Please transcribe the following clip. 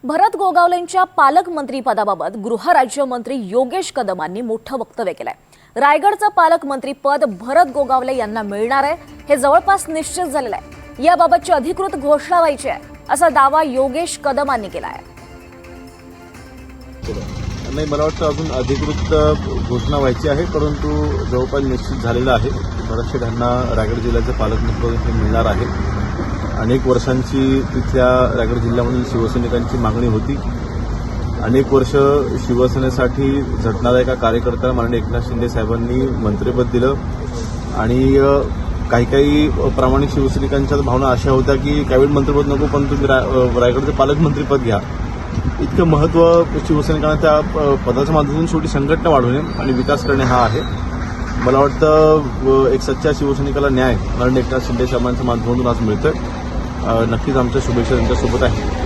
भरत गोगावलेंच्या पालकमंत्रीपदाबाबत गृहराज्यमंत्री योगेश कदमांनी मोठं वक्तव्य केलंय। रायगडचं पालकमंत्रीपद भरत गोगावले यांना मिळणार आहे हे जवळपास निश्चित झालेलं आहे। याबाबतची अधिकृत घोषणा व्हायची आहे असा दावा योगेश कदमांनी केला आहे। नाही, मला वाटतं अजून अधिकृत घोषणा व्हायची आहे, परंतु जवळपास निश्चित झालेलं आहे। भरत शेठ यांना रायगड जिल्ह्याचं पालकमंत्री मिळणार आहे। अनेक वर्षांची तिथल्या रायगड जिल्ह्यामधील शिवसैनिकांची मागणी होती। अनेक वर्ष शिवसेनेसाठी झटणाऱ्या एका कार्यकर्त्याला माननीय एकनाथ शिंदे साहेबांनी मंत्रिपद दिलं आणि काही प्रामाणिक शिवसैनिकांच्या भावना अशा होत्या की काही मंत्रिपद नको, पण तुम्ही रायगडचं पालकमंत्रीपद घ्या। इतकं महत्त्व शिवसैनिकांना त्या पदाच्या माध्यमातून शेवटी संघटना वाढवणे आणि विकास करणे हा आहे। मला वाटतं एक सच्चा शिवसैनिकाला न्याय माननीय एकनाथ शिंदे साहेबांच्या माध्यमातून आज मिळतोय। नक्कीच आमच्या शुभेच्छा त्यांच्यासोबत आहे।